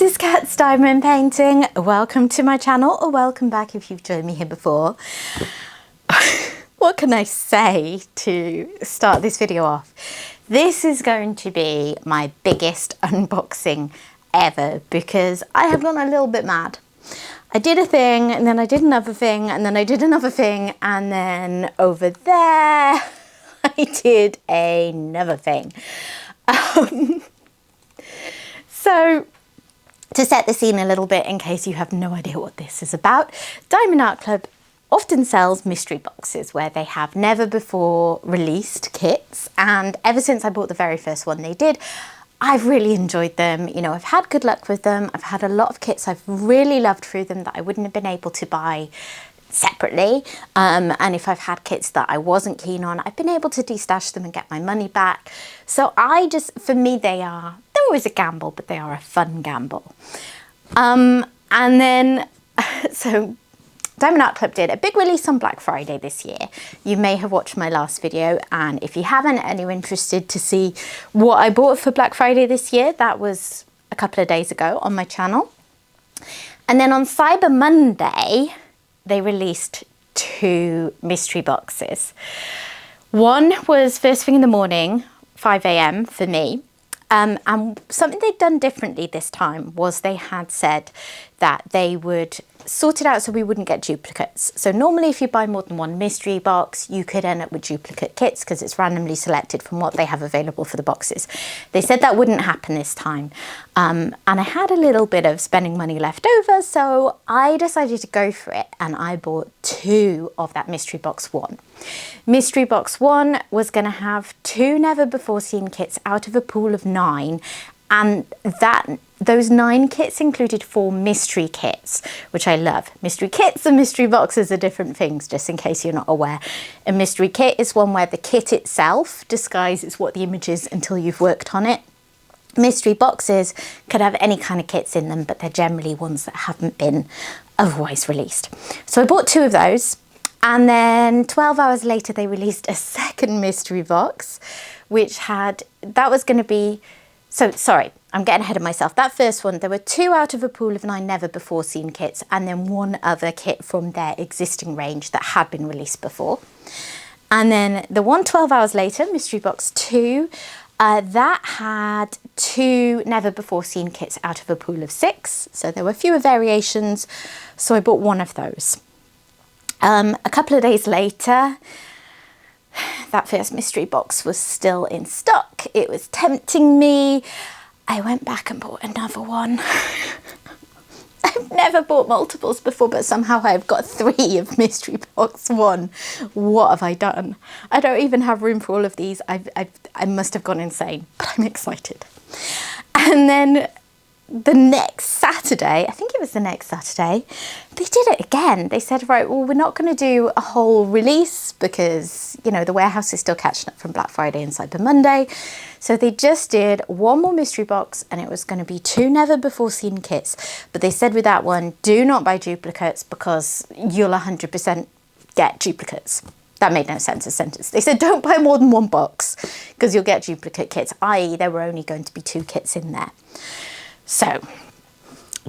is Cat's Diamond Painting. Welcome to my channel, or welcome back if you've joined me here before. What can I say to start this video off? This is going to be my biggest unboxing ever because I have gone a little bit mad. I did a thing and then I did another thing and then I did another thing and then over there I did another thing. So to set the scene a little bit in case you have no idea what this is about, Diamond Art Club often sells mystery boxes where they have never before released kits, and ever since I bought the very first one they did, I've really enjoyed them. You know, I've had good luck with them. I've had a lot of kits I've really loved through them that I wouldn't have been able to buy separately, and if I've had kits that I wasn't keen on, I've been able to destash them and get my money back. So for me they're always a gamble, but they are a fun gamble. And then so Diamond Art Club did a big release on Black Friday this year. You may have watched my last video, and if you haven't and you're interested to see what I bought for Black Friday this year, that was a couple of days ago on my channel. And then on Cyber Monday they released 2 mystery boxes. One was first thing in the morning, 5 AM for me. And something they'd done differently this time was they had said that they would sort it out so we wouldn't get duplicates. So normally if you buy more than one mystery box, you could end up with duplicate kits because it's randomly selected from what they have available for the boxes. They said that wouldn't happen this time. And I had a little bit of spending money left over, so I decided to go for it and I bought 2 of that mystery box 1. Mystery box 1 was going to have 2 never before seen kits out of a pool of 9, and those 9 kits included 4 mystery kits, which I love. Mystery kits and mystery boxes are different things, just in case you're not aware. A mystery kit is one where the kit itself disguises what the image is until you've worked on it. Mystery boxes could have any kind of kits in them, but they're generally ones that haven't been otherwise released. So I bought 2 of those, and then 12 hours later they released a second mystery box, that was going to be, so sorry, I'm getting ahead of myself. That first one, there were 2 out of a pool of 9 never before seen kits, and then 1 other kit from their existing range that had been released before. And then the one 12 hours later, mystery box 2, that had 2 never before seen kits out of a pool of 6. So there were fewer variations, so I bought 1 of those. A couple of days later, that first mystery box was still in stock. It was tempting me. I went back and bought another one. I've never bought multiples before, but somehow I've got 3 of mystery box 1. What have I done? I don't even have room for all of these. I must have gone insane, but I'm excited. And then the next Saturday, I think it was the next Saturday, they did it again. They said, right, well, we're not going to do a whole release because, you know, the warehouse is still catching up from Black Friday and Cyber Monday. So they just did 1 more mystery box, and it was going to be 2 never before seen kits. But they said with that one, do not buy duplicates because you'll 100% get duplicates. That made no sense as a sentence. They said don't buy more than 1 box because you'll get duplicate kits, i.e. there were only going to be 2 kits in there. So,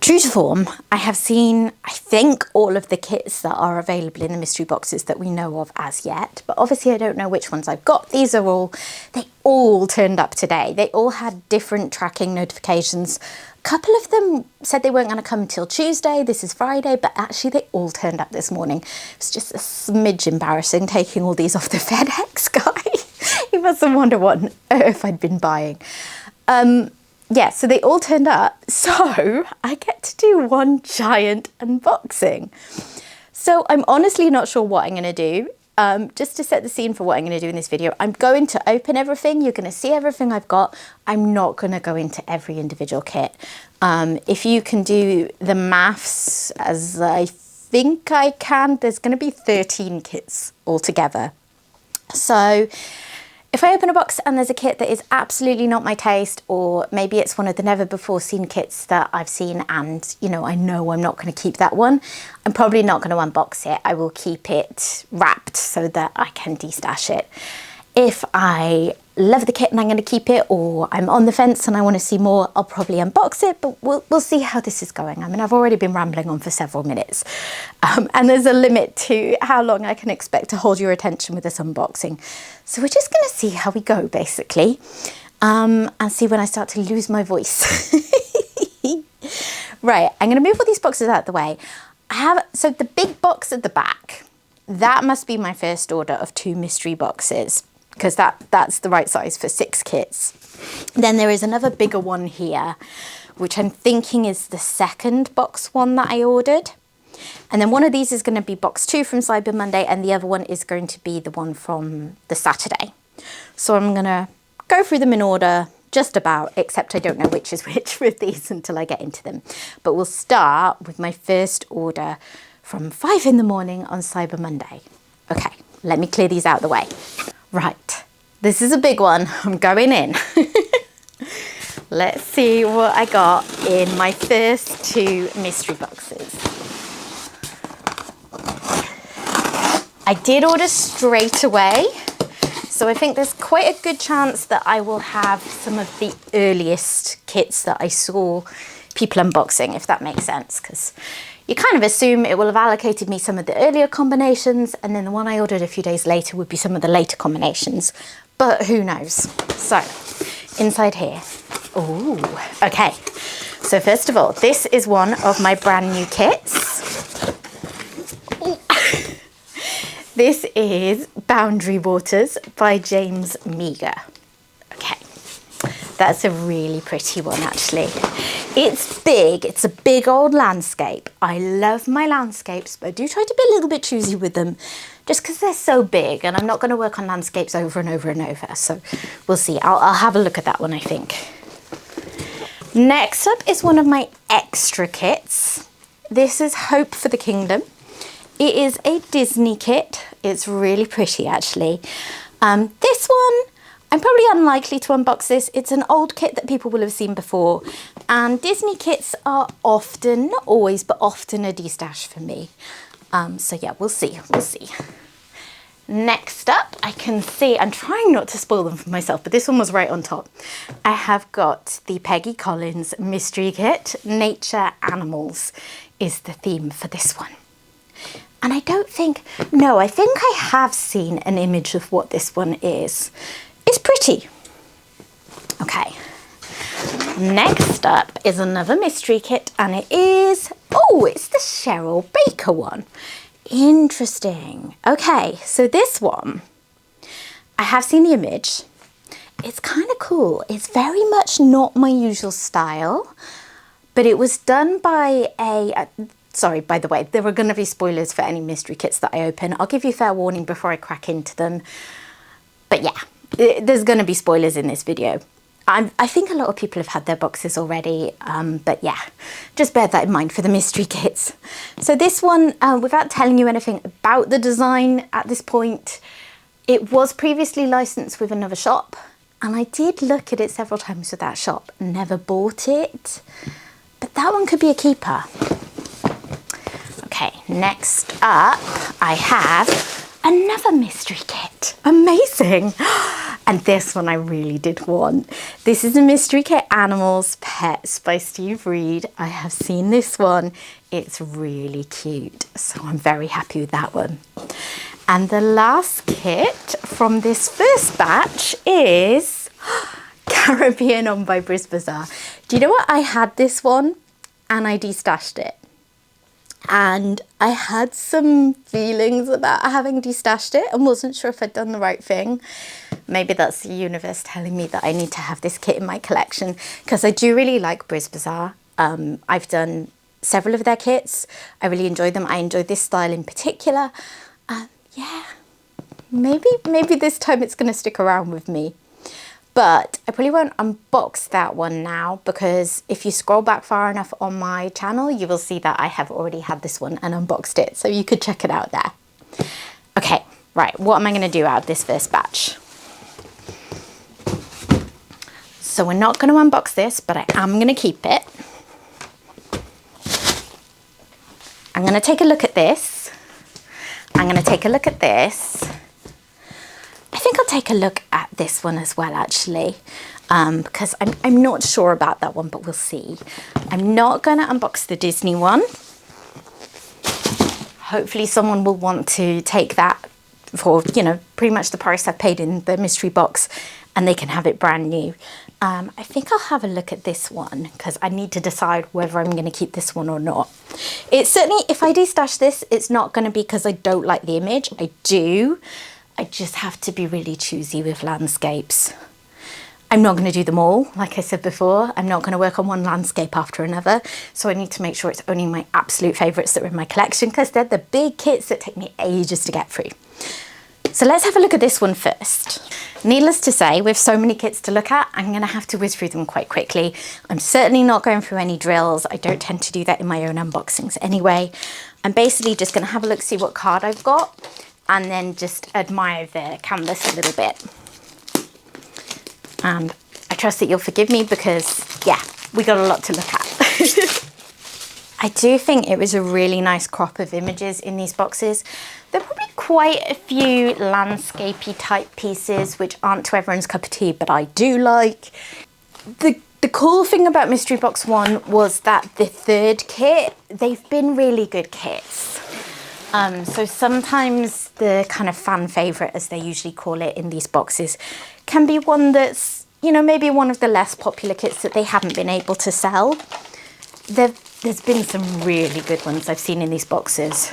true to form, I have seen, I think, all of the kits that are available in the mystery boxes that we know of as yet, but obviously I don't know which ones I've got. They all turned up today. They all had different tracking notifications. A couple of them said they weren't going to come until Tuesday. This is Friday, but actually they all turned up this morning. It's just a smidge embarrassing taking all these off the FedEx guy. He must have wondered what on earth I'd been buying. Yeah, so they all turned up, so I get to do one giant unboxing. So I'm honestly not sure what I'm going to do. Just to set the scene for what I'm going to do in this video, I'm going to open everything. You're going to see everything I've got. I'm not going to go into every individual kit. If you can do the maths, as I think I can, there's going to be 13 kits altogether. So if I open a box and there's a kit that is absolutely not my taste, or maybe it's one of the never before seen kits that I've seen and, you know I'm not going to keep that one, I'm probably not going to unbox it. I will keep it wrapped so that I can destash it. If I love the kit and I'm going to keep it, or I'm on the fence and I want to see more, I'll probably unbox it, but we'll see how this is going. I mean, I've already been rambling on for several minutes, and there's a limit to how long I can expect to hold your attention with this unboxing. So we're just going to see how we go, basically, and see when I start to lose my voice. Right, I'm going to move all these boxes out of the way. So the big box at the back, that must be my first order of 2 mystery boxes, because that's the right size for 6 kits. Then there is another bigger one here, which I'm thinking is the second box one that I ordered. And then one of these is going to be box 2 from Cyber Monday, and the other one is going to be the one from the Saturday. So I'm going to go through them in order, just about, except I don't know which is which with these until I get into them. But we'll start with my first order from 5 in the morning on Cyber Monday. Okay, let me clear these out of the way. Right, this is a big one. I'm going in. Let's see what I got in my first 2 mystery boxes. I did order straight away, so I think there's quite a good chance that I will have some of the earliest kits that I saw people unboxing, if that makes sense, because you kind of assume it will have allocated me some of the earlier combinations, and then the one I ordered a few days later would be some of the later combinations, but who knows. So inside here, ooh, okay. So first of all, this is one of my brand new kits. This is Boundary Waters by James Meagher. Okay, that's a really pretty one actually. It's big, it's a big old landscape. I love my landscapes, but I do try to be a little bit choosy with them just because they're so big, and I'm not going to work on landscapes over and over and over. So we'll see, I'll have a look at that one, I think. Next up is one of my extra kits. This is Hope for the Kingdom. It is a Disney kit. It's really pretty actually. This one, I'm probably unlikely to unbox this. It's an old kit that people will have seen before. And Disney kits are often, not always, but often a de-stash for me. So yeah, we'll see. Next up, I can see, I'm trying not to spoil them for myself, but this one was right on top. I have got the Peggy Collins mystery kit. Nature Animals is the theme for this one. And I don't think, no, I think I have seen an image of what this one is. It's pretty. Okay. Next up is another mystery kit, and it is, oh, it's the Cheryl Baker one. Interesting. Okay, so this one, I have seen the image. It's kind of cool. It's very much not my usual style, but it was done by sorry, by the way, there are going to be spoilers for any mystery kits that I open. I'll give you fair warning before I crack into them. But yeah, there's going to be spoilers in this video. I think a lot of people have had their boxes already, but yeah, just bear that in mind for the mystery kits. So this one, without telling you anything about the design at this point, it was previously licensed with another shop, and I did look at it several times with that shop, never bought it, but that one could be a keeper. Okay, next up, I have another mystery kit. Amazing. And this one I really did want. This is a mystery kit, Animals Pets by Steve Reed. I have seen this one. It's really cute. So I'm very happy with that one. And the last kit from this first batch is Caribbean On by Briz Bazaar. Do you know what? I had this one and I de-stashed it. And I had some feelings about having de-stashed it and wasn't sure if I'd done the right thing. Maybe that's the universe telling me that I need to have this kit in my collection, because I do really like Briz Bazaar. I've done several of their kits. I really enjoy them. I enjoy this style in particular. Yeah, maybe this time it's going to stick around with me. But I probably won't unbox that one now, because if you scroll back far enough on my channel, you will see that I have already had this one and unboxed it. So you could check it out there. Okay, right, what am I going to do out of this first batch? So we're not going to unbox this, but I am going to keep it. I'm going to take a look at this. I'm going to take a look at this. I think I'll take a look at this one as well, actually, because I'm not sure about that one, but we'll see. I'm not going to unbox the Disney one. Hopefully someone will want to take that for, you know, pretty much the price I've paid in the mystery box, and they can have it brand new. I think I'll have a look at this one because I need to decide whether I'm going to keep this one or not. It's certainly, if I de-stash this, it's not going to be because I don't like the image. I do. I just have to be really choosy with landscapes. I'm not going to do them all. Like I said before, I'm not going to work on one landscape after another. So I need to make sure it's only my absolute favourites that are in my collection because they're the big kits that take me ages to get through. So let's have a look at this one first. Needless to say, with so many kits to look at, I'm going to have to whiz through them quite quickly. I'm certainly not going through any drills. I don't tend to do that in my own unboxings anyway. I'm basically just going to have a look, see what card I've got, and then just admire the canvas a little bit. And I trust that you'll forgive me because, yeah, we got a lot to look at. I do think it was a really nice crop of images in these boxes. There are probably quite a few landscapey type pieces which aren't to everyone's cup of tea, but I do like. The cool thing about Mystery Box 1 was that the third kit, they've been really good kits. So sometimes the kind of fan favourite, as they usually call it in these boxes, can be one that's, you know, maybe one of the less popular kits that they haven't been able to sell. There's been some really good ones I've seen in these boxes.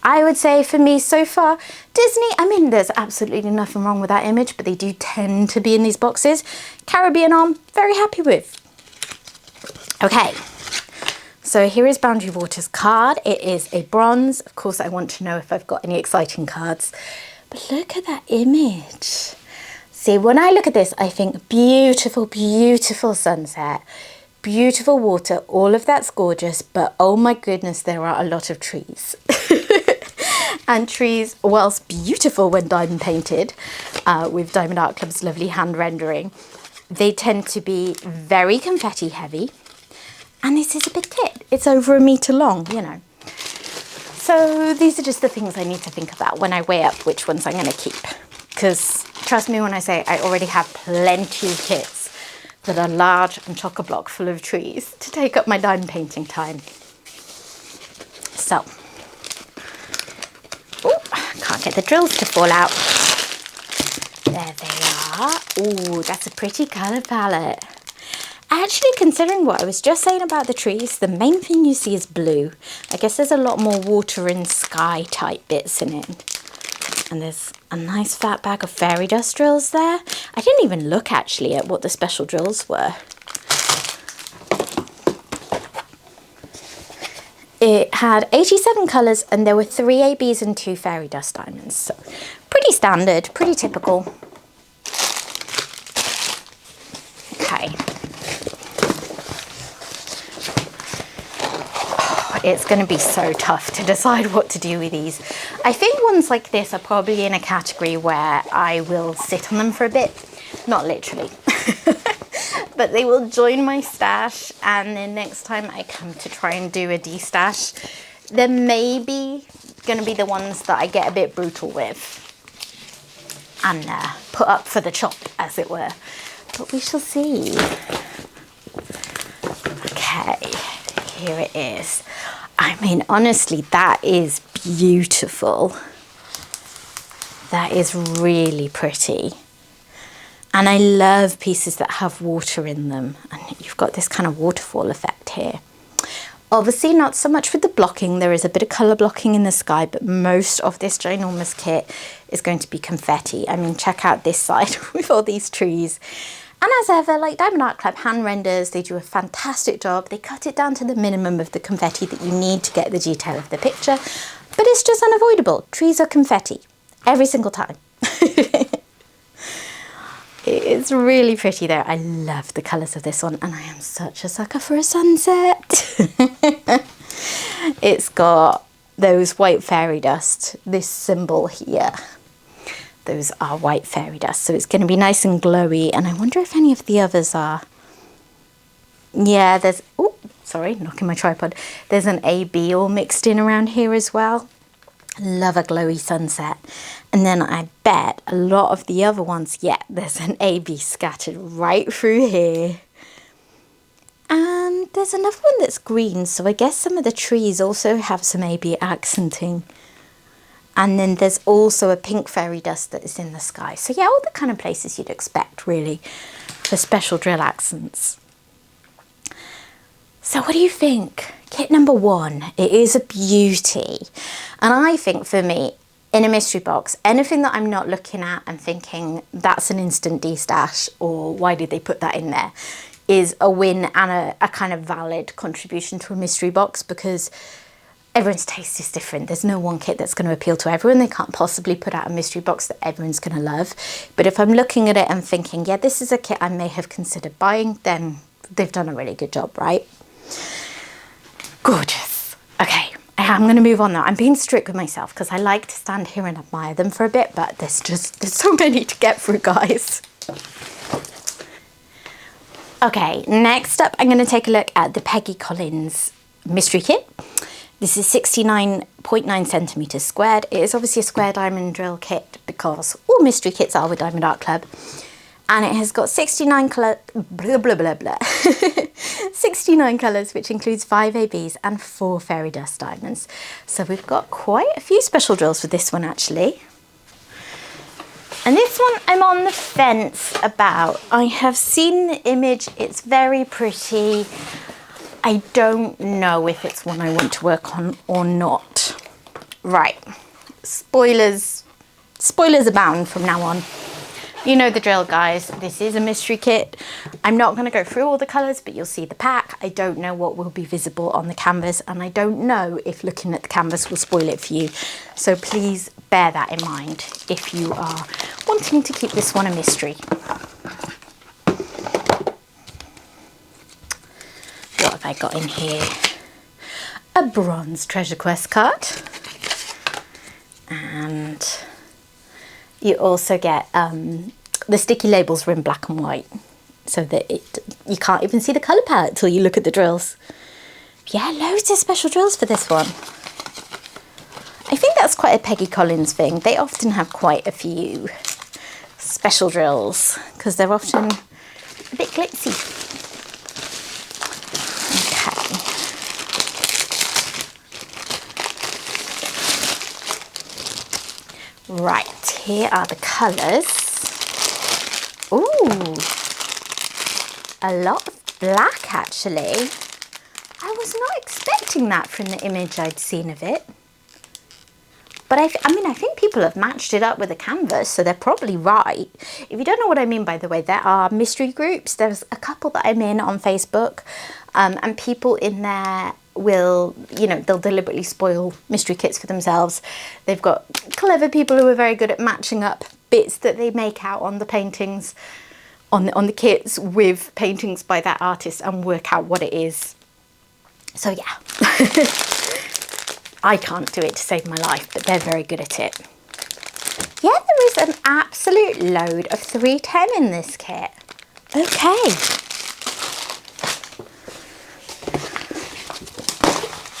I would say for me so far, Disney, I mean, there's absolutely nothing wrong with that image, but they do tend to be in these boxes. Caribbean Arm, very happy with. Okay, so here is Boundary Waters card. It is a bronze. Of course, I want to know if I've got any exciting cards. But look at that image. See, when I look at this, I think beautiful, beautiful sunset, beautiful water, all of that's gorgeous, but oh my goodness, there are a lot of trees. And trees, whilst beautiful when diamond painted, with Diamond Art Club's lovely hand rendering, they tend to be very confetti heavy. And this is a big kit. It's over 1 metre long, you know. So these are just the things I need to think about when I weigh up which ones I'm going to keep. Because trust me when I say I already have plenty of kits that are large and chock-a-block full of trees to take up my diamond painting time. So, oh, can't get the drills to fall out. There they are. Oh, that's a pretty colour palette. Actually, considering what I was just saying about the trees, the main thing you see is blue. I guess there's a lot more water and sky type bits in it. And there's a nice fat bag of fairy dust drills there. I didn't even look actually at what the special drills were. It had 87 colours and there were 3 ABs and 2 fairy dust diamonds. So pretty standard, pretty typical. Okay. It's going to be so tough to decide what to do with these. I think ones like this are probably in a category where I will sit on them for a bit. Not literally. But they will join my stash, and then next time I come to try and do a de-stash, they're maybe going to be the ones that I get a bit brutal with and put up for the chop, as it were. But we shall see. Okay, here it is. I mean, honestly, that is beautiful. That is really pretty. And I love pieces that have water in them. And you've got this kind of waterfall effect here. Obviously, not so much with the blocking. There is a bit of colour blocking in the sky, but most of this ginormous kit is going to be confetti. I mean, check out this side with all these trees. And as ever, like Diamond Art Club hand renders, they do a fantastic job. They cut it down to the minimum of the confetti that you need to get the detail of the picture. But it's just unavoidable. Trees are confetti every single time. It's really pretty there. I love the colours of this one, and I am such a sucker for a sunset. It's got those white fairy dust, this symbol here. Those are white fairy dust, so it's going to be nice and glowy, and I wonder if any of the others are. Yeah, there's, oh, sorry, knocking my tripod. There's an AB all mixed in around here as well. Love a glowy sunset. And then I bet a lot of the other ones, yeah, there's an AB scattered right through here. And there's another one that's green, so I guess some of the trees also have some AB accenting. And then there's also a pink fairy dust that is in the sky. So yeah, all the kind of places you'd expect really for special drill accents. So what do you think? Kit number 1, it is a beauty. And I think for me, in a mystery box, anything that I'm not looking at and thinking that's an instant de-stash or why did they put that in there, is a win and a kind of valid contribution to a mystery box, because everyone's taste is different. There's no one kit that's going to appeal to everyone. They can't possibly put out a mystery box that everyone's going to love. But if I'm looking at it and thinking, yeah, this is a kit I may have considered buying, then they've done a really good job, right? Gorgeous. Okay, I'm going to move on now. I'm being strict with myself because I like to stand here and admire them for a bit, but there's so many to get through, guys. Okay, next up, I'm going to take a look at the Peggy Collins mystery kit. This is 69.9 centimeters squared. It is obviously a square diamond drill kit because all mystery kits are with Diamond Art Club. And it has got 69 colour, blah, blah, blah, blah. 69 colours, which includes 5 ABs and 4 fairy dust diamonds. So we've got quite a few special drills for this one, actually. And this one I'm on the fence about. I have seen the image, it's very pretty. I don't know if it's one I want to work on or not. Right, spoilers abound from now on. You know the drill, guys. This is a mystery kit. I'm not going to go through all the colours, but you'll see the pack. I don't know what will be visible on the canvas, and I don't know if looking at the canvas will spoil it for you. So please bear that in mind if you are wanting to keep this one a mystery. What have I got in here? A bronze treasure quest card. And you also get the sticky labels are in black and white, so that you can't even see the colour palette till you look at the drills. Yeah, loads of special drills for this one. I think that's quite a Peggy Collins thing. They often have quite a few special drills because they're often a bit glitzy. Okay. Right, here are the colours. Ooh, a lot of black actually. I was not expecting that from the image I'd seen of it. But I mean, I think people have matched it up with a canvas, so they're probably right. If you don't know what I mean, by the way, there are mystery groups. There's a couple that I'm in on Facebook, and people in there will, you know, they'll deliberately spoil mystery kits for themselves. They've got clever people who are very good at matching up bits that they make out on the paintings, on the kits with paintings by that artist and work out what it is. So yeah. I can't do it to save my life, but they're very good at it. Yeah, there is an absolute load of 310 in this kit. Okay.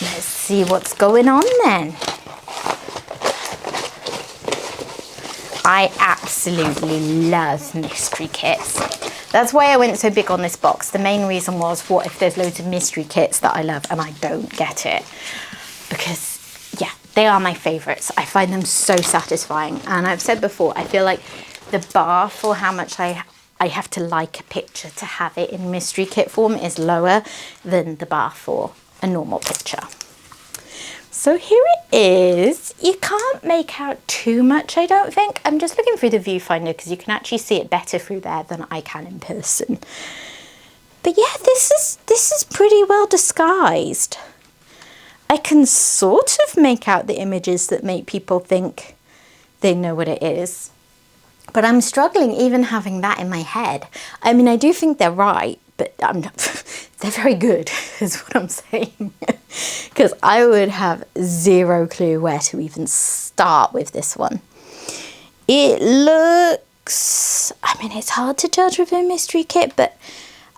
Let's see what's going on then. I absolutely love mystery kits. That's why I went so big on this box. The main reason was, what if there's loads of mystery kits that I love and I don't get it? Because, yeah, they are my favourites. I find them so satisfying. And I've said before, I feel like the bar for how much I have to like a picture to have it in mystery kit form is lower than the bar for a normal picture. So here it is. You can't make out too much, I don't think. I'm just looking through the viewfinder because you can actually see it better through there than I can in person. But yeah, this is pretty well disguised. I can sort of make out the images that make people think they know what it is. But I'm struggling even having that in my head. I mean, I do think they're right, but they're very good, is what I'm saying. Because I would have zero clue where to even start with this one. It looks, I mean, it's hard to judge with a mystery kit, but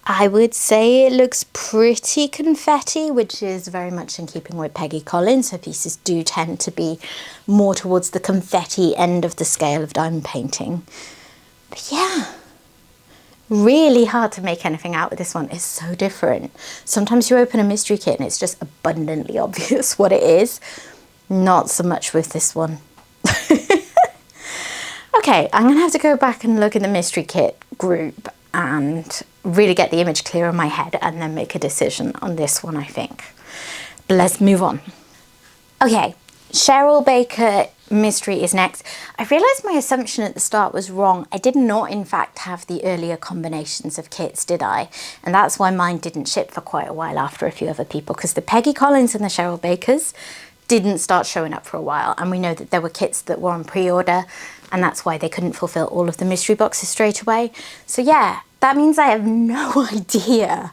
I would say it looks pretty confetti, which is very much in keeping with Peggy Collins. Her pieces do tend to be more towards the confetti end of the scale of diamond painting. But yeah, really hard to make anything out with this one. It's so different. Sometimes you open a mystery kit and it's just abundantly obvious what it is. Not so much with this one. Okay, I'm gonna have to go back and look at the mystery kit group and really get the image clear in my head and then make a decision on this one, I think. But let's move on. Okay, Cheryl Baker mystery is next. I realised my assumption at the start was wrong. I did not in fact have the earlier combinations of kits, did I? And that's why mine didn't ship for quite a while after a few other people, because the Peggy Collins and the Cheryl Bakers didn't start showing up for a while, and we know that there were kits that were on pre-order, and that's why they couldn't fulfill all of the mystery boxes straight away. So yeah, that means I have no idea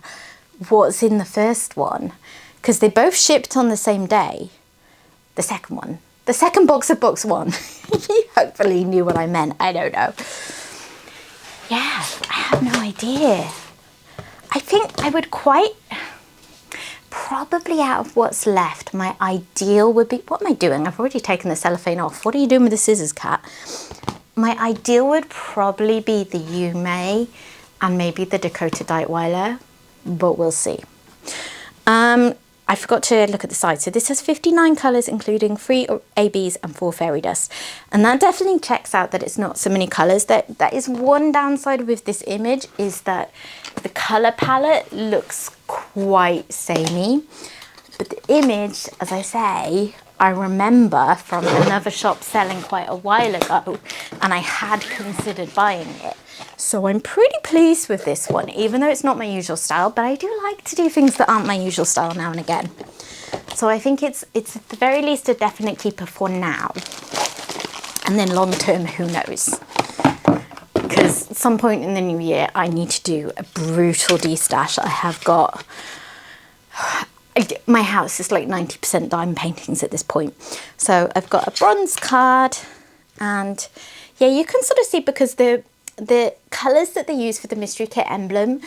what's in the first one, because they both shipped on the same day. The second one. The second box of box one. You hopefully knew what I meant. I don't know. Yeah, I have no idea. I think I would probably out of what's left, my ideal would be, what am I doing? I've already taken the cellophane off. What are you doing with the scissors, cat? My ideal would probably be the Yuumei and maybe the Dakota Dightweiler, but we'll see. I forgot to look at the side. So this has 59 colours, including 3 ABs and 4 fairy dust. And that definitely checks out that it's not so many colours. That is one downside with this image, is that the colour palette looks quite samey. But the image, as I say, I remember from another shop selling quite a while ago, and I had considered buying it. So I'm pretty pleased with this one, even though it's not my usual style, but I do like to do things that aren't my usual style now and again. So I think it's at the very least a definite keeper for now. And then long term, who knows? Because at some point in the new year, I need to do a brutal destash. I have got... My house is like 90% diamond paintings at this point. So I've got a bronze card, and yeah, you can sort of see, because the colours that they use for the mystery kit emblem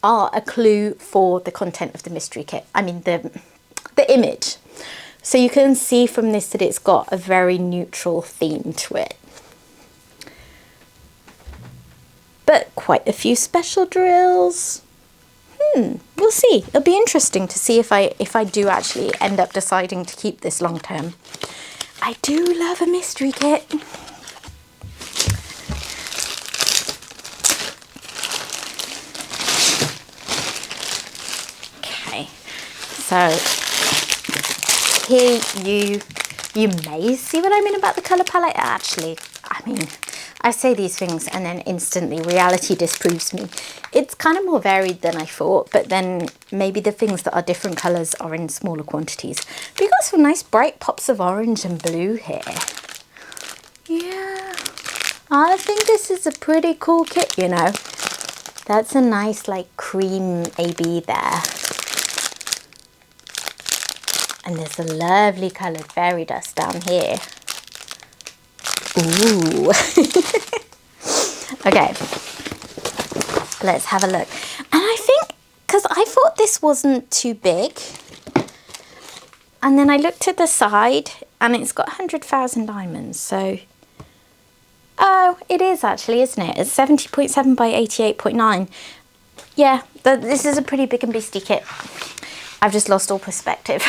are a clue for the content of the mystery kit. I mean, the image. So you can see from this that it's got a very neutral theme to it. But quite a few special drills. We'll see. It'll be interesting to see if I do actually end up deciding to keep this long term. I do love a mystery kit. Okay, so here you may see what I mean about the colour palette. Actually, I mean, I say these things and then instantly reality disproves me. It's kind of more varied than I thought, but then maybe the things that are different colours are in smaller quantities. But you've got some nice bright pops of orange and blue here. Yeah, I think this is a pretty cool kit, you know. That's a nice like cream AB there. And there's a lovely coloured fairy dust down here. Ooh. Okay, let's have a look. And I think, because I thought this wasn't too big, and then I looked at the side and it's got 100,000 diamonds, so oh, it is actually, isn't it? It's 70.7 by 88.9. Yeah, this is a pretty big and beastie kit. I've just lost all perspective.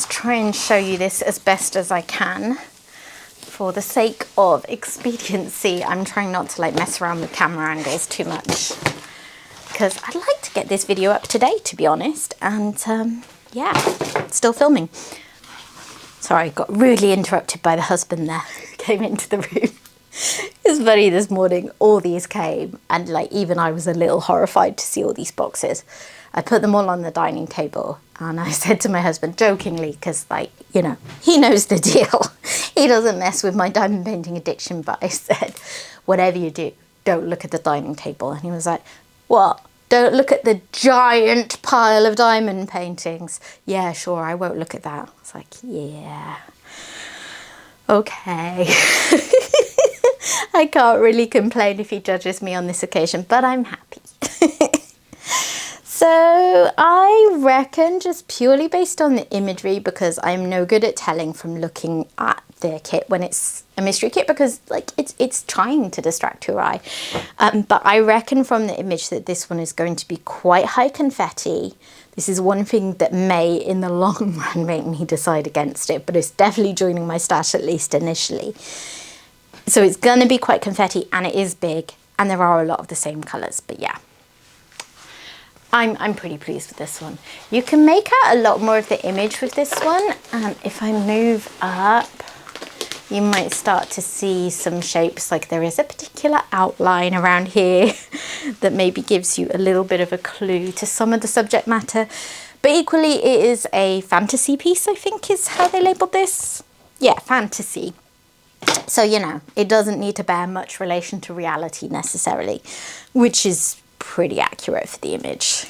Try and show you this as best as I can. For the sake of expediency, I'm trying not to like mess around with camera angles too much, because I'd like to get this video up today, to be honest. And yeah, still filming. Sorry, got rudely interrupted by the husband there who came into the room. It's funny, this morning all these came, and like even I was a little horrified to see all these boxes. I put them all on the dining table, and I said to my husband jokingly, because like, you know, he knows the deal. He doesn't mess with my diamond painting addiction, but I said, whatever you do, don't look at the dining table. And he was like, what? Don't look at the giant pile of diamond paintings. Yeah, sure, I won't look at that. It's like, yeah, okay. I can't really complain if he judges me on this occasion, but I'm happy. So I reckon, just purely based on the imagery, because I'm no good at telling from looking at the kit when it's a mystery kit, because like it's trying to distract your eye. But I reckon from the image that this one is going to be quite high confetti. This is one thing that may in the long run make me decide against it, but it's definitely joining my stash, at least initially. So it's going to be quite confetti, and it is big, and there are a lot of the same colours, but yeah. I'm pretty pleased with this one. You can make out a lot more of the image with this one. If I move up, you might start to see some shapes, like there is a particular outline around here that maybe gives you a little bit of a clue to some of the subject matter. But equally, it is a fantasy piece, I think is how they labelled this. Yeah, fantasy. So, you know, it doesn't need to bear much relation to reality necessarily, which is pretty accurate for the image.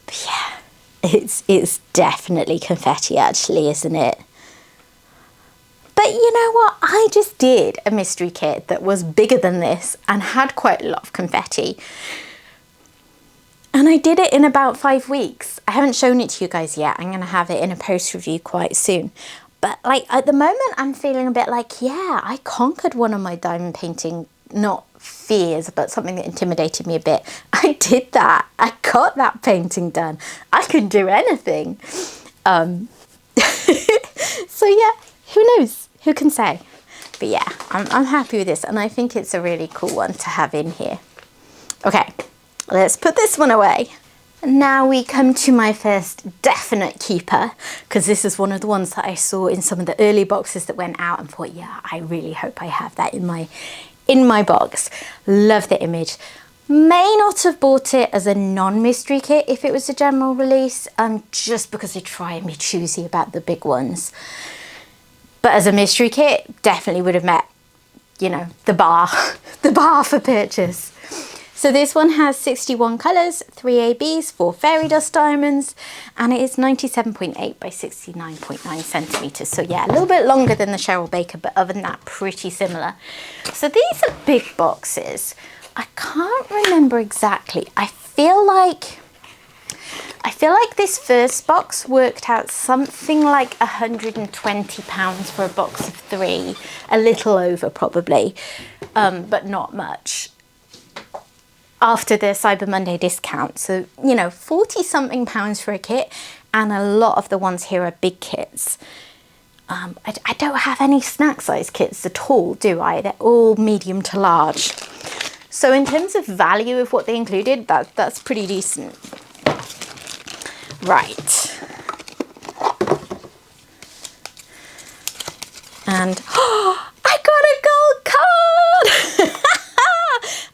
But yeah, it's definitely confetti actually, isn't it? But you know what? I just did a mystery kit that was bigger than this and had quite a lot of confetti. And I did it in about 5 weeks. I haven't shown it to you guys yet. I'm going to have it in a post review quite soon. But like at the moment, I'm feeling a bit like, yeah, I conquered one of my diamond painting, not fears, but something that intimidated me a bit. I did that. I got that painting done. I could do anything. So yeah, who knows? Who can say? But yeah, I'm happy with this, and I think it's a really cool one to have in here. Okay, let's put this one away. Now we come to my first definite keeper, because this is one of the ones that I saw in some of the early boxes that went out and thought, yeah, I really hope I have that in my box. Love the image. May not have bought it as a non-mystery kit if it was a general release, just because I try and be choosy about the big ones. But as a mystery kit, definitely would have met, you know, the bar for purchase. So this one has 61 colours, 3 ABs, 4 fairy dust diamonds, and it is 97.8 by 69.9 centimetres. So yeah, a little bit longer than the Cheryl Baker, but other than that, pretty similar. So these are big boxes. I can't remember exactly. I feel like this first box worked out something like £120 for a box of 3, a little over probably, but not much. After the Cyber Monday discount. So, you know, 40 something pounds for a kit, and a lot of the ones here are big kits. I don't have any snack size kits at all, do I? They're all medium to large. So in terms of value of what they included, that's pretty decent. Right. And I got a gold card!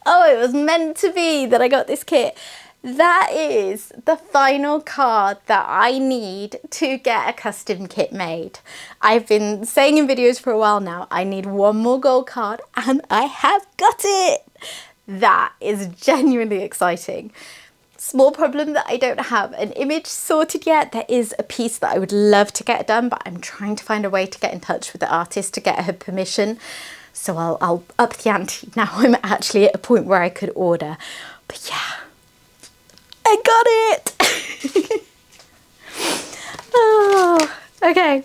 Oh, it was meant to be that I got this kit. That is the final card that I need to get a custom kit made. I've been saying in videos for a while now, I need one more gold card, and I have got it. That is genuinely exciting. Small problem that I don't have an image sorted yet. There is a piece that I would love to get done, but I'm trying to find a way to get in touch with the artist to get her permission. So I'll up the ante now. I'm actually at a point where I could order. But yeah, I got it! Oh, okay.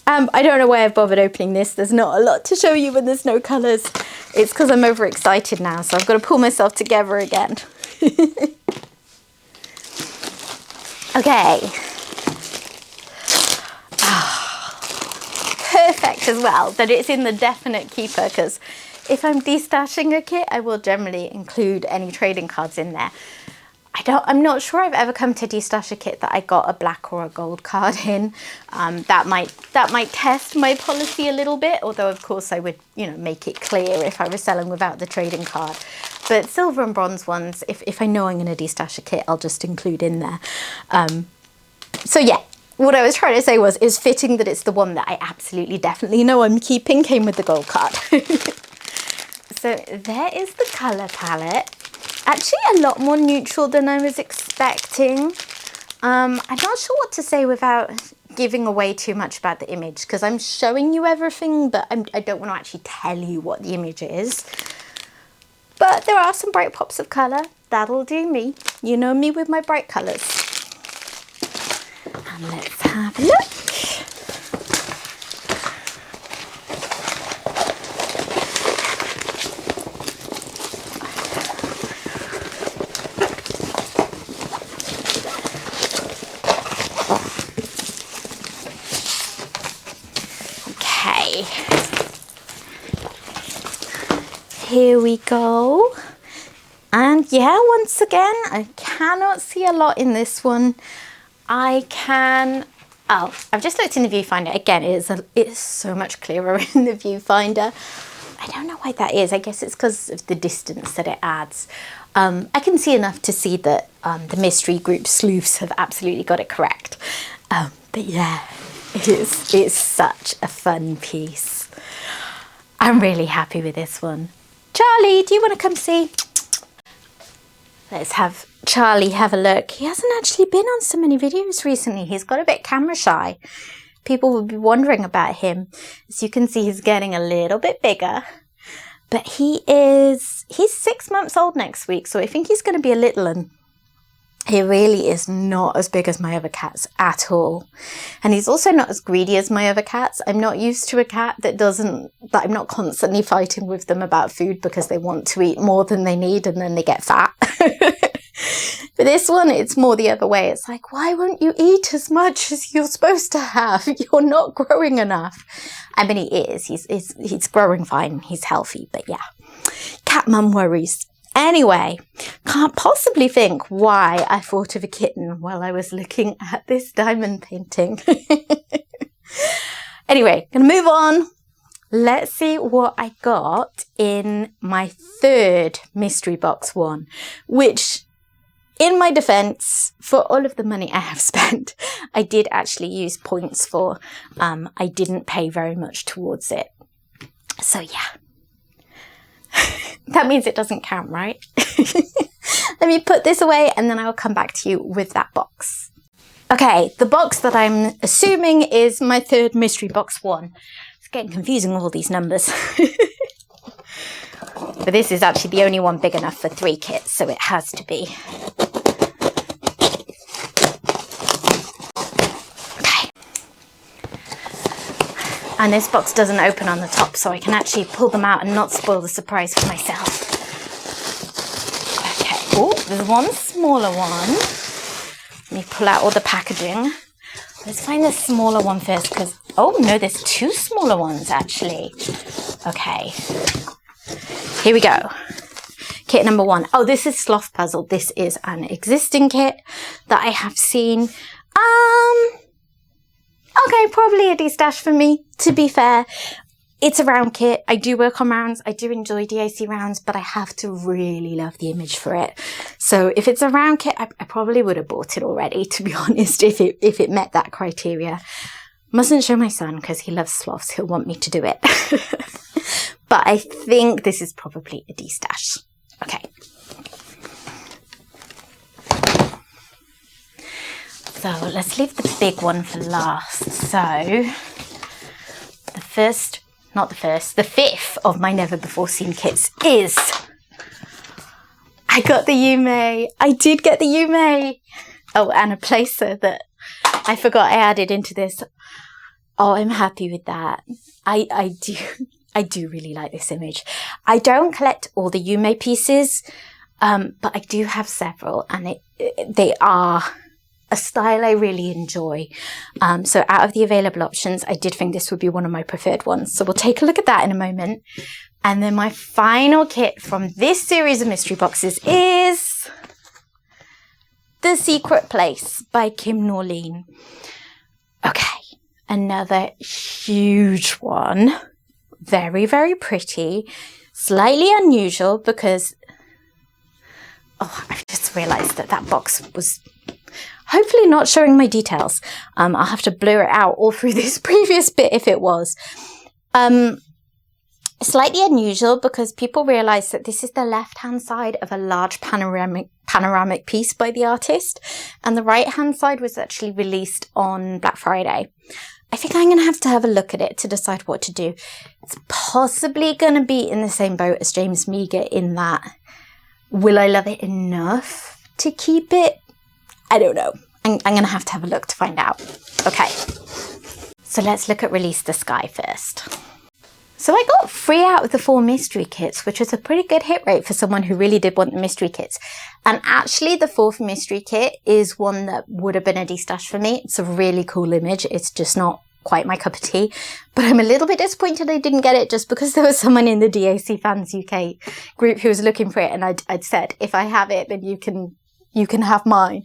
I don't know why I've bothered opening this. There's not a lot to show you when there's no colours. It's because I'm overexcited now, so I've got to pull myself together again. Okay. Perfect as well that it's in the definite keeper, because if I'm destashing a kit, I will generally include any trading cards in there. I'm not sure I've ever come to destash a kit that I got a black or a gold card in. That might test my policy a little bit, although of course I would, you know, make it clear if I was selling without the trading card. But silver and bronze ones, if I know I'm going to destash a kit, I'll just include in there. So yeah, what I was trying to say was, it's fitting that it's the one that I absolutely definitely know I'm keeping came with the gold card. So there is the colour palette. actually a lot more neutral than I was expecting. I'm not sure what to say without giving away too much about the image, because I'm showing you everything, but I don't want to actually tell you what the image is. But there are some bright pops of colour. That'll do me. You know me with my bright colours. And let's have a look. Okay. Here we go. And yeah, once again, I cannot see a lot in this one. I've just looked in the viewfinder. Again, it's so much clearer in the viewfinder. I don't know why that is. I guess it's because of the distance that it adds. I can see enough to see that the mystery group sleuths have absolutely got it correct. But yeah, it's such a fun piece. I'm really happy with this one. Charlie, do you want to come see? Let's have Charlie have a look. He hasn't actually been on so many videos recently. He's got a bit camera shy. People will be wondering about him. As you can see, he's getting a little bit bigger. But he's 6 months old next week, so I think he's going to be a little one. He really is not as big as my other cats at all. And he's also not as greedy as my other cats. I'm not used to a cat that I'm not constantly fighting with them about food because they want to eat more than they need and then they get fat. But this one, it's more the other way. It's like, why won't you eat as much as you're supposed to have? You're not growing enough. I mean, he is. He's growing fine. He's healthy. But yeah, cat mum worries. Anyway, can't possibly think why I thought of a kitten while I was looking at this diamond painting. Anyway, gonna move on. Let's see what I got in my third mystery box one, which, in my defense, for all of the money I have spent, I did actually use points for. I didn't pay very much towards it. So yeah. That means it doesn't count, right? Let me put this away and then I will come back to you with that box. Okay, the box that I'm assuming is my third mystery box one. It's getting confusing with all these numbers. But this is actually the only one big enough for 3 kits, so it has to be. Okay. And this box doesn't open on the top, so I can actually pull them out and not spoil the surprise for myself. Okay, oh, there's one smaller one. Let me pull out all the packaging. Let's find the smaller one first, because, oh no, there's 2 smaller ones actually. Okay, here we go. Kit number 1. Oh, this is Sloth Puzzle. This is an existing kit that I have seen. Okay, probably a D-stash for me, to be fair. It's a round kit. I do work on rounds. I do enjoy DIC rounds, but I have to really love the image for it. So if it's a round kit, I probably would have bought it already, to be honest, if it met that criteria. Mustn't show my son because he loves sloths. He'll want me to do it. But I think this is probably a D-stash. Okay. So let's leave the big one for last. So the fifth of my never before seen kits is, I got the Yuumei. I did get the Yuumei. Oh, and a placer that I forgot I added into this. Oh, I'm happy with that. I do really like this image. I don't collect all the Yuumei pieces, but I do have several, and they are a style I really enjoy. So out of the available options, I did think this would be one of my preferred ones. So we'll take a look at that in a moment. And then my final kit from this series of mystery boxes is The Secret Place by Kim Norine. Okay, another huge one. Very, very pretty. Slightly unusual because, oh, I've just realised that box was hopefully not showing my details. I'll have to blur it out all through this previous bit if it was. Slightly unusual because people realise that this is the left-hand side of a large panoramic piece by the artist, and the right-hand side was actually released on Black Friday. I think I'm going to have a look at it to decide what to do. It's possibly going to be in the same boat as James Meagher in that, will I love it enough to keep it? I don't know. I'm going to have a look to find out. Okay, so let's look at Release the Sky first. So I got 3 out of the 4 mystery kits, which is a pretty good hit rate for someone who really did want the mystery kits. And actually the 4th mystery kit is one that would have been a destash for me. It's a really cool image. It's just not quite my cup of tea. But I'm a little bit disappointed I didn't get it just because there was someone in the DAC Fans UK group who was looking for it. And I'd said, if I have it, then you can have mine.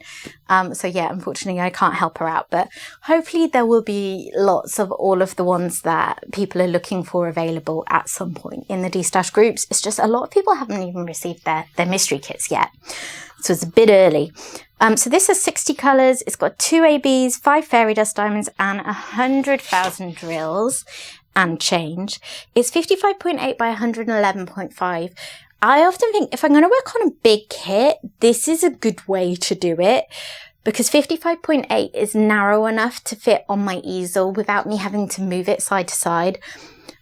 So yeah, unfortunately I can't help her out, but hopefully there will be lots of all of the ones that people are looking for available at some point in the D-Stash groups. It's just a lot of people haven't even received their mystery kits yet. So it's a bit early. So this has 60 colours. It's got 2 ABs, 5 fairy dust diamonds and 100,000 drills and change. It's 55.8 by 111.5. I often think if I'm going to work on a big kit, this is a good way to do it because 55.8 is narrow enough to fit on my easel without me having to move it side to side.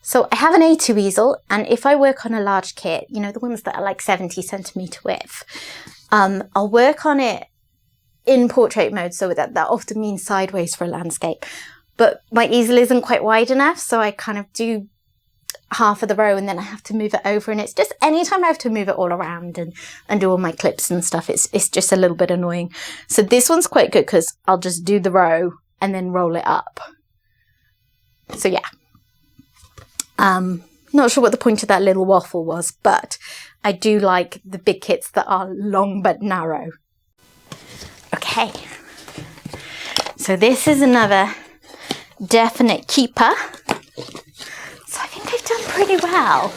So I have an A2 easel, and if I work on a large kit, you know, the ones that are like 70 centimetre width, I'll work on it in portrait mode, so that often means sideways for a landscape. But my easel isn't quite wide enough, so I kind of do half of the row and then I have to move it over, and it's just anytime I have to move it all around and do all my clips and stuff, it's just a little bit annoying. So this one's quite good because I'll just do the row and then roll it up. So yeah, not sure what the point of that little waffle was, but I do like the big kits that are long but narrow. Okay, so this is another definite keeper. So I think they've done pretty well.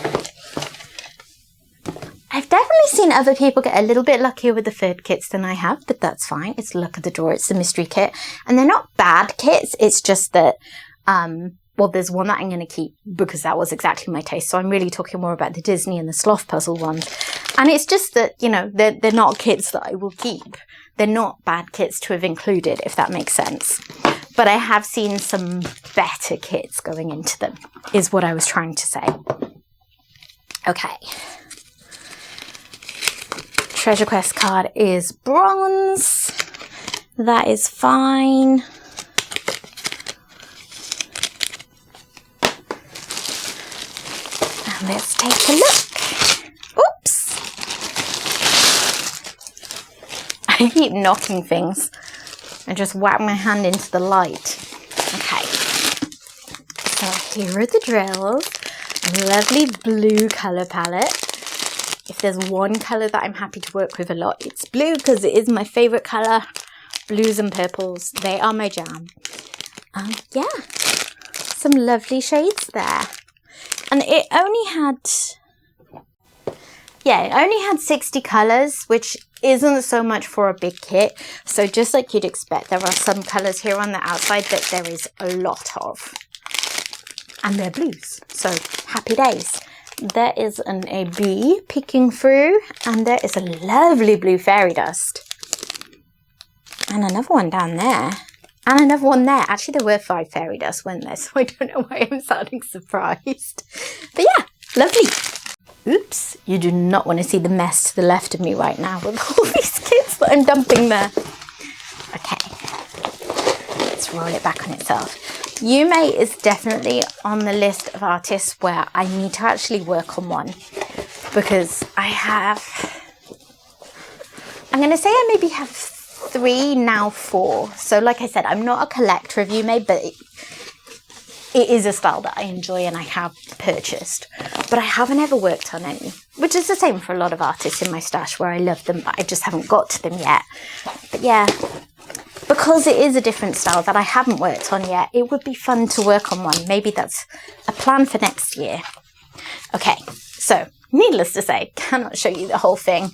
I've definitely seen other people get a little bit luckier with the 3rd kits than I have, but that's fine. It's luck of the draw. It's the mystery kit. And they're not bad kits. It's just that, well, there's one that I'm going to keep because that was exactly my taste. So I'm really talking more about the Disney and the Sloth Puzzle ones. And it's just that, you know, they're not kits that I will keep. They're not bad kits to have included, if that makes sense. But I have seen some better kits going into them, is what I was trying to say. Okay. Treasure Quest card is bronze. That is fine. And let's take a look. Oops. I keep knocking things. I just whack my hand into the light. Okay. So here are the drills. Lovely blue colour palette. If there's one colour that I'm happy to work with a lot, it's blue because it is my favourite colour. Blues and purples, they are my jam. Yeah, some lovely shades there. And it only had 60 colours, which isn't so much for a big kit. So just like you'd expect, there are some colours here on the outside that there is a lot of. And they're blues, so happy days. There is an AB peeking through, and there is a lovely blue fairy dust. And another one down there. And another one there. Actually, there were 5 fairy dust, weren't there? So I don't know why I'm sounding surprised. But yeah, lovely. Oops, you do not want to see the mess to the left of me right now with all these kits that I'm dumping there. Okay, let's roll it back on itself. Yuumei is definitely on the list of artists where I need to actually work on one, because I'm going to say I maybe have 3, now 4. So like I said, I'm not a collector of Yuumei, but it is a style that I enjoy and I have purchased, but I haven't ever worked on any, which is the same for a lot of artists in my stash where I love them, but I just haven't got to them yet. But yeah, because it is a different style that I haven't worked on yet, it would be fun to work on one. Maybe that's a plan for next year. Okay, so needless to say, cannot show you the whole thing,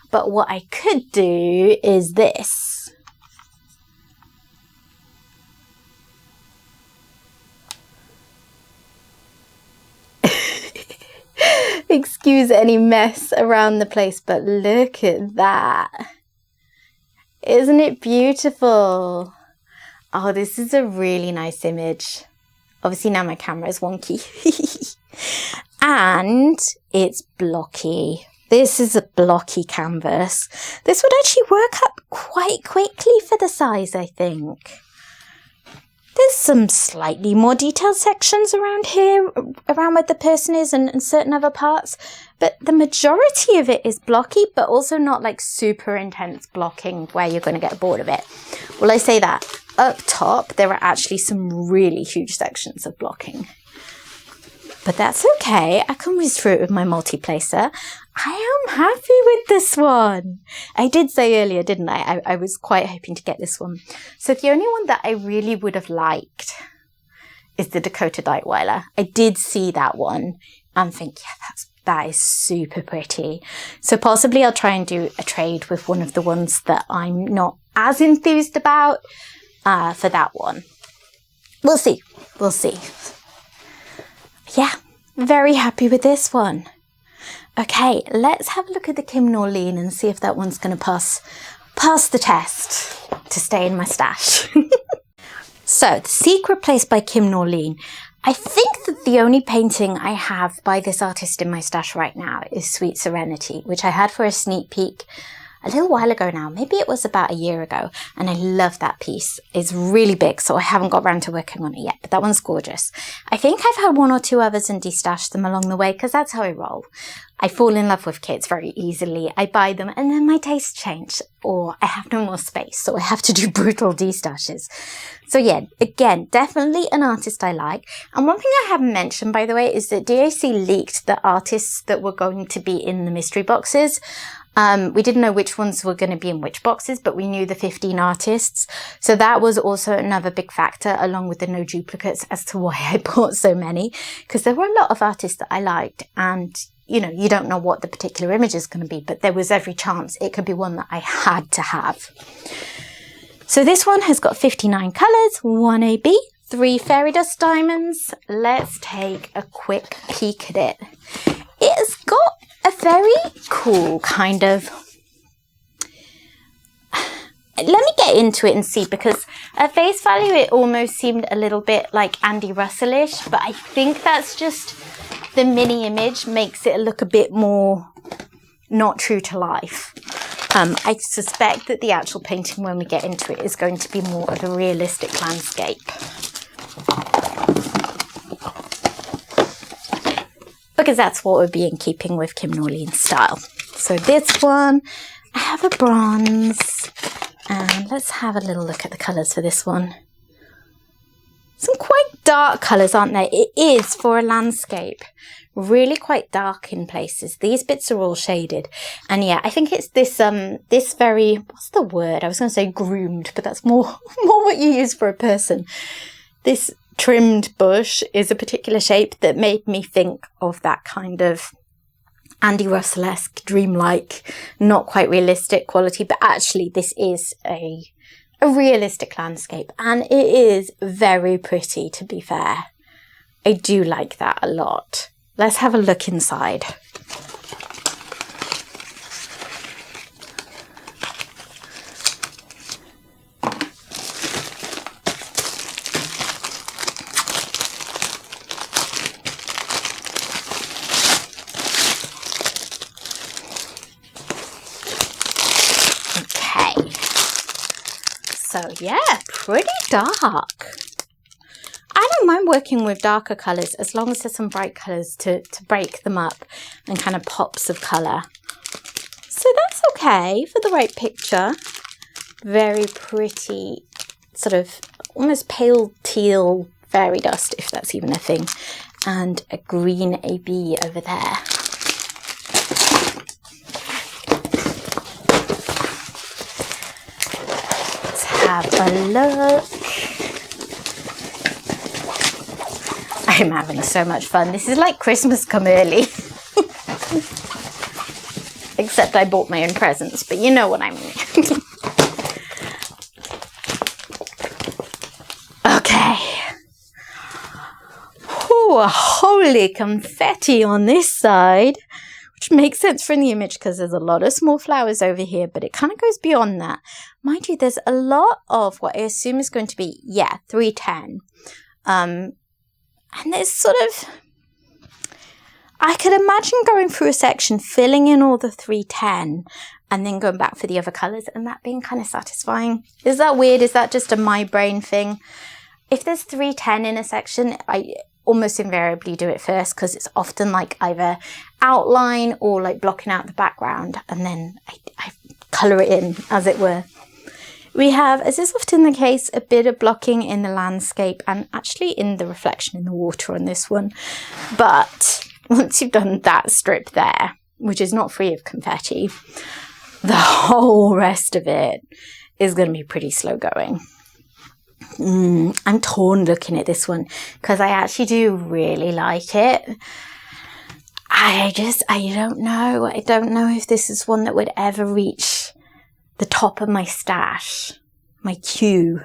but what I could do is this. Excuse any mess around the place, but look at that. Isn't it beautiful? Oh, this is a really nice image. Obviously now my camera is wonky. And it's blocky. This is a blocky canvas. This would actually work up quite quickly for the size, I think. There's some slightly more detailed sections around here, around where the person is and certain other parts. But the majority of it is blocky, but also not like super intense blocking where you're going to get bored of it. Well, I say that. Up top, there are actually some really huge sections of blocking. But that's okay. I can whiz through it with my multi-placer. I am happy with this one. I did say earlier, didn't I? I was quite hoping to get this one. So the only one that I really would have liked is the Dakota Dightweiler. I did see that one and think, yeah, that is super pretty. So possibly I'll try and do a trade with one of the ones that I'm not as enthused about for that one. We'll see. We'll see. Yeah, very happy with this one. Okay, let's have a look at the Kim Norine and see if that one's going to pass the test to stay in my stash. So, The Secret Place by Kim Norine. I think that the only painting I have by this artist in my stash right now is Sweet Serenity, which I had for a sneak peek a little while ago now. Maybe it was about a year ago, and I love that piece. It's really big, so I haven't got around to working on it yet, but that one's gorgeous. I think I've had one or two others and destashed them along the way, because that's how I roll. I fall in love with kits very easily. I buy them, and then my tastes change, or I have no more space, so I have to do brutal destashes. So yeah, again, definitely an artist I like. And one thing I haven't mentioned, by the way, is that DAC leaked the artists that were going to be in the mystery boxes. We didn't know which ones were going to be in which boxes, but we knew the 15 artists. So that was also another big factor, along with the no duplicates, as to why I bought so many. Because there were a lot of artists that I liked, and you know, you don't know what the particular image is going to be, but there was every chance it could be one that I had to have. So this one has got 59 colours, 1 AB, 3 fairy dust diamonds. Let's take a quick peek at it. It's got a very cool kind of... Let me get into it and see, because at face value it almost seemed a little bit like Andy Russell-ish, but I think that's just the mini image makes it look a bit more not true to life. I suspect that the actual painting, when we get into it, is going to be more of a realistic landscape. Because that's what would be in keeping with Kim Norine's style. So this one, I have a bronze, and let's have a little look at the colours for this one. Some quite dark colours, aren't they? It is for a landscape. Really quite dark in places. These bits are all shaded. And yeah, I think it's this this very, what's the word? I was going to say groomed, but that's more what you use for a person. This trimmed bush is a particular shape that made me think of that kind of Andy Russell-esque, dreamlike, not quite realistic quality, but actually this is a realistic landscape, and it is very pretty, to be fair. I do like that a lot. Let's have a look inside. So yeah, pretty dark. I don't mind working with darker colours as long as there's some bright colours to break them up and kind of pops of colour. So that's okay for the right picture. Very pretty, sort of almost pale teal fairy dust, if that's even a thing. And a green AB over there. Have a look. I'm having so much fun. This is like Christmas come early. Except I bought my own presents, but you know what I mean. Okay. Whew. Oh, holy confetti on this side, which makes sense from the image because there's a lot of small flowers over here, but it kind of goes beyond that. Mind you, there's a lot of what I assume is going to be, 310. And there's sort of, I could imagine going through a section, filling in all the 310, and then going back for the other colours, and that being kind of satisfying. Is that weird? Is that just a my brain thing? If there's 310 in a section, I almost invariably do it first because it's often like either outline or like blocking out the background, and then I colour it in, as it were. We have, as is often the case, a bit of blocking in the landscape and actually in the reflection in the water on this one. But once you've done that strip there, which is not free of confetti, the whole rest of it is going to be pretty slow going. I'm torn looking at this one because I actually do really like it. I don't know. I don't know if this is one that would ever reach the top of my stash, my queue.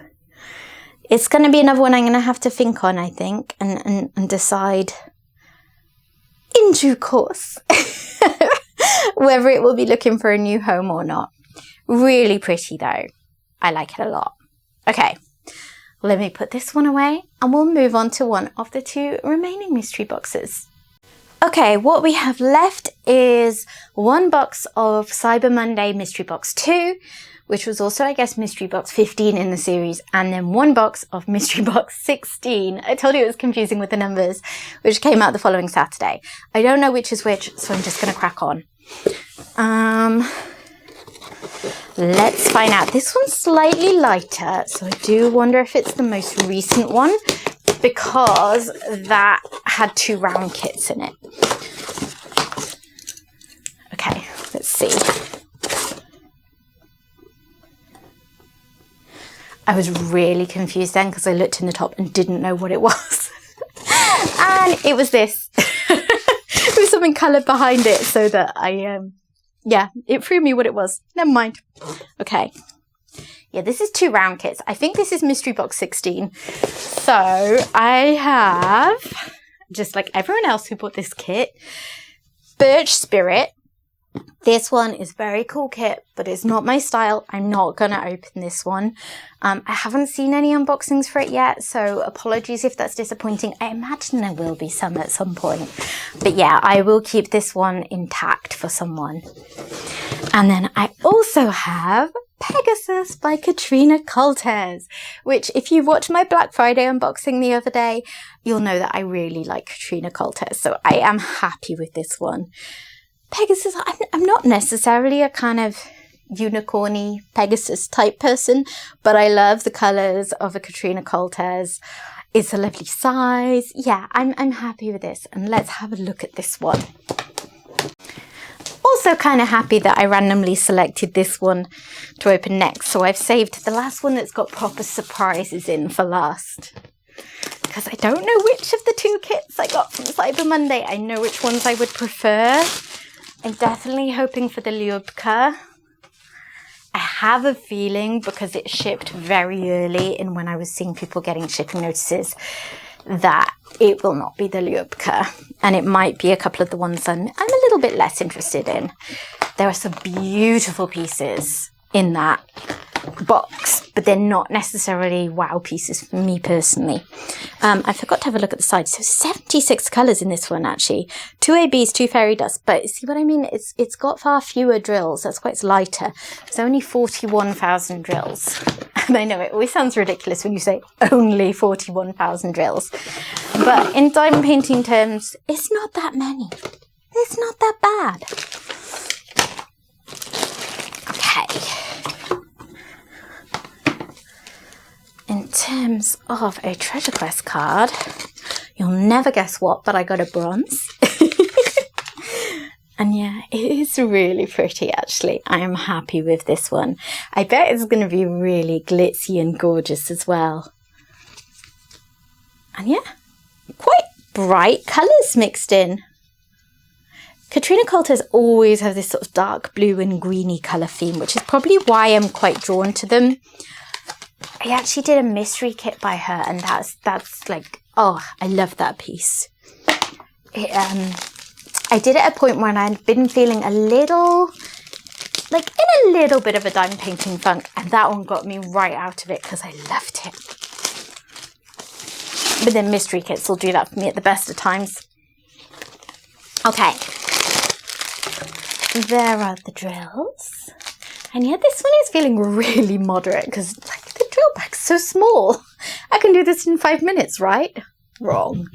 It's going to be another one I'm going to have to think on, I think, and decide in due course whether it will be looking for a new home or not. Really pretty though. I like it a lot. Okay. Let me put this one away and we'll move on to one of the two remaining mystery boxes. Okay, what we have left is one box of Cyber Monday Mystery Box 2, which was also, I guess, Mystery Box 15 in the series, and then one box of Mystery Box 16. I told you it was confusing with the numbers, which came out the following Saturday. I don't know which is which, so I'm just going to crack on. Let's find out. This one's slightly lighter, so I do wonder if it's the most recent one, because that had 2 round kits in it. Okay, let's see. I was really confused then because I looked in the top and didn't know what it was. And it was this. There was something coloured behind it so that it threw me what it was. Never mind. Okay. Yeah, this is 2 round kits. I think this is Mystery Box 16. So I have, just like everyone else who bought this kit, Birch Spirit. This one is very cool kit, but it's not my style. I'm not going to open this one. I haven't seen any unboxings for it yet, so apologies if that's disappointing. I imagine there will be some at some point. But yeah, I will keep this one intact for someone. And then I also have Pegasus by Katrina Colters, which if you watched my Black Friday unboxing the other day, you'll know that I really like Katrina Colters. So I am happy with this one. Pegasus, I'm not necessarily a kind of unicorny Pegasus type person, but I love the colours of a Katrina Colters. It's a lovely size. Yeah, I'm happy with this. And let's have a look at this one. Also kind of happy that I randomly selected this one to open next. So I've saved the last one that's got proper surprises in for last. Because I don't know which of the 2 kits I got from Cyber Monday. I know which ones I would prefer. I'm definitely hoping for the Lyubka. I have a feeling, because it shipped very early in when I was seeing people getting shipping notices, that it will not be the Lyubka. And it might be a couple of the ones I'm a little bit less interested in. There are some beautiful pieces in that box, but they're not necessarily wow pieces for me personally. I forgot to have a look at the side. So 76 colours in this one actually. 2 ABs, 2 fairy dust. But see what I mean? It's got far fewer drills. That's why it's lighter. There's only 41,000 drills. And I know it always sounds ridiculous when you say only 41,000 drills. But in diamond painting terms, it's not that many. It's not that bad. Okay. In terms of a treasure quest card, you'll never guess what, but I got a bronze. And yeah, it is really pretty actually. I am happy with this one. I bet it's going to be really glitzy and gorgeous as well. And yeah, quite bright colours mixed in. Katrina Colters always have this sort of dark blue and greeny colour theme, which is probably why I'm quite drawn to them. I actually did a mystery kit by her, and that's like, oh, I love that piece. I did it at a point when I'd been feeling a little, like in a little bit of a diamond painting funk, and that one got me right out of it because I loved it. But then mystery kits will do that for me at the best of times. Okay, there are the drills. And yeah, this one is feeling really moderate because like the drill bag's so small. I can do this in 5 minutes, right? Wrong.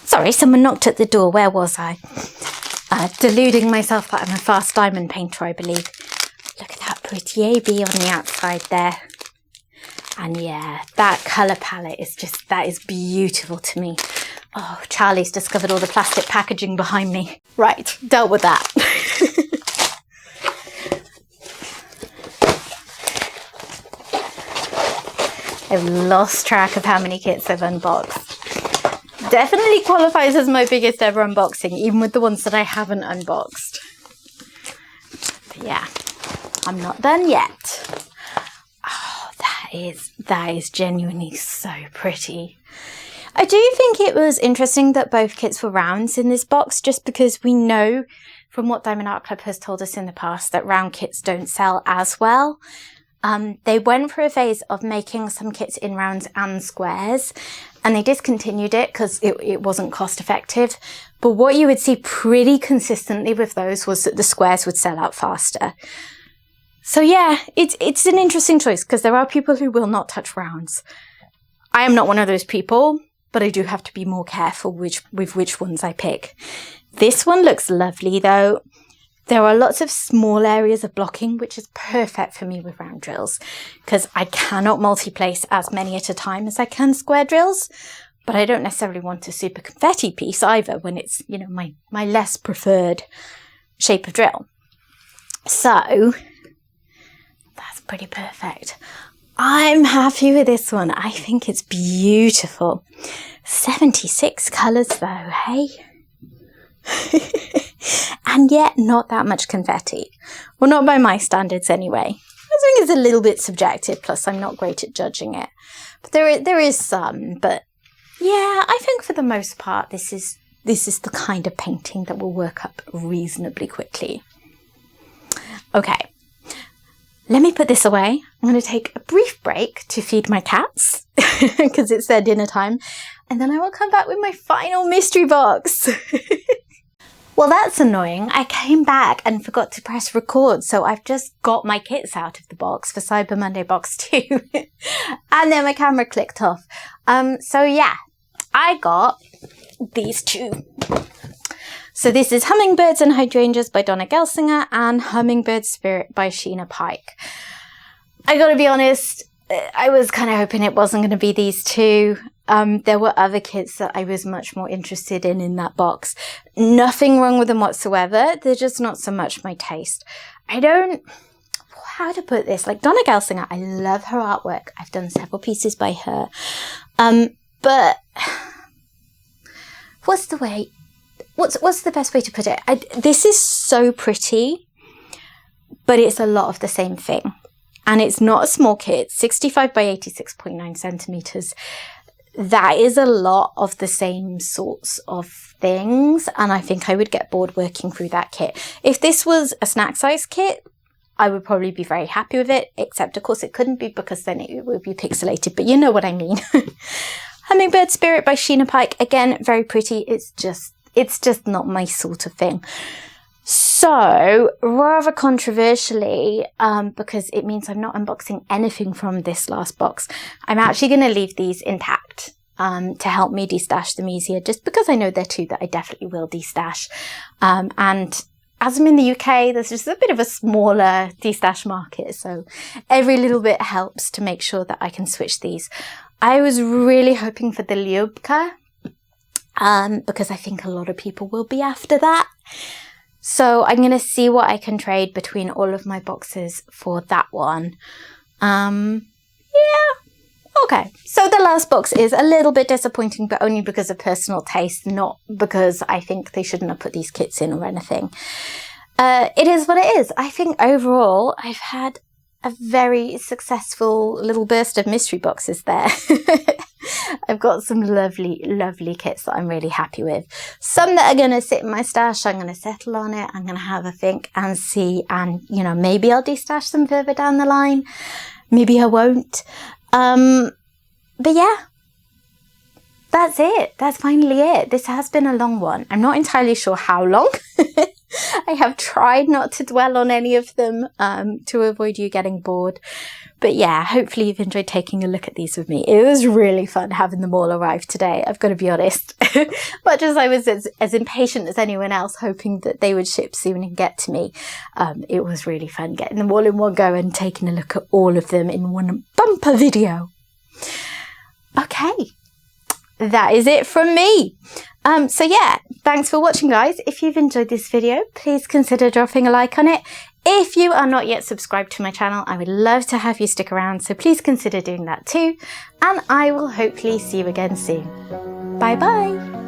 Sorry, someone knocked at the door. Where was I? Deluding myself that I'm a fast diamond painter, I believe. Look at that pretty AB on the outside there. And yeah, that colour palette is just, that is beautiful to me. Oh, Charlie's discovered all the plastic packaging behind me. Right, dealt with that. I've lost track of how many kits I've unboxed. Definitely qualifies as my biggest ever unboxing, even with the ones that I haven't unboxed. But yeah, I'm not done yet. Oh, that is genuinely so pretty. I do think it was interesting that both kits were rounds in this box, just because we know from what Diamond Art Club has told us in the past that round kits don't sell as well. They went for a phase of making some kits in rounds and squares, and they discontinued it because it wasn't cost effective. But what you would see pretty consistently with those was that the squares would sell out faster. So yeah, it's an interesting choice because there are people who will not touch rounds. I am not one of those people, but I do have to be more careful with which ones I pick. This one looks lovely though. There are lots of small areas of blocking, which is perfect for me with round drills because I cannot multi-place as many at a time as I can square drills, but I don't necessarily want a super confetti piece either when it's, you know, my less preferred shape of drill. So that's pretty perfect. I'm happy with this one. I think it's beautiful. 76 colours though, hey? And yet not that much confetti. Well, not by my standards anyway. I think it's a little bit subjective, plus I'm not great at judging it. But there is some, but yeah, I think for the most part this is the kind of painting that will work up reasonably quickly. Okay. Let me put this away. I'm going to take a brief break to feed my cats because it's their dinner time. And then I will come back with my final mystery box. Well, that's annoying. I came back and forgot to press record. So I've just got my kits out of the box for Cyber Monday box 2. And then my camera clicked off. So yeah, I got these two. So this is Hummingbirds and Hydrangeas by Donna Gelsinger and Hummingbird Spirit by Sheena Pike. I gotta be honest, I was kind of hoping it wasn't going to be these two. There were other kits that I was much more interested in that box. Nothing wrong with them whatsoever. They're just not so much my taste. How to put this? Like Donna Gelsinger, I love her artwork. I've done several pieces by her. But what's the best way to put it? This is so pretty, but it's a lot of the same thing. And it's not a small kit, 65 by 86.9 centimeters. That is a lot of the same sorts of things. And I think I would get bored working through that kit. If this was a snack size kit, I would probably be very happy with it, except of course it couldn't be because then it would be pixelated, but you know what I mean. Hummingbird Spirit by Sheena Pike. Again, very pretty. It's just not my sort of thing. So, rather controversially, because it means I'm not unboxing anything from this last box, I'm actually going to leave these intact to help me destash them easier, just because I know they're two that I definitely will destash. And as I'm in the UK, there's just a bit of a smaller destash market, so every little bit helps to make sure that I can switch these. I was really hoping for the Lyubka, because I think a lot of people will be after that. So I'm going to see what I can trade between all of my boxes for that one. Yeah. Okay. So the last box is a little bit disappointing, but only because of personal taste, not because I think they shouldn't have put these kits in or anything. It is what it is. I think overall I've had a very successful little burst of mystery boxes there. I've got some lovely, lovely kits that I'm really happy with. Some that are going to sit in my stash, I'm going to settle on it, I'm going to have a think and see, and you know, maybe I'll destash them further down the line, maybe I won't. But yeah, that's it. That's finally it. This has been a long one. I'm not entirely sure how long. I have tried not to dwell on any of them to avoid you getting bored. But yeah, hopefully you've enjoyed taking a look at these with me. It was really fun having them all arrive today, I've got to be honest. Much as I was as impatient as anyone else, hoping that they would ship soon and get to me, it was really fun getting them all in one go and taking a look at all of them in one bumper video. Okay, that is it from me. So yeah, thanks for watching, guys. If you've enjoyed this video, please consider dropping a like on it. If you are not yet subscribed to my channel, I would love to have you stick around, so please consider doing that too. And I will hopefully see you again soon. Bye bye.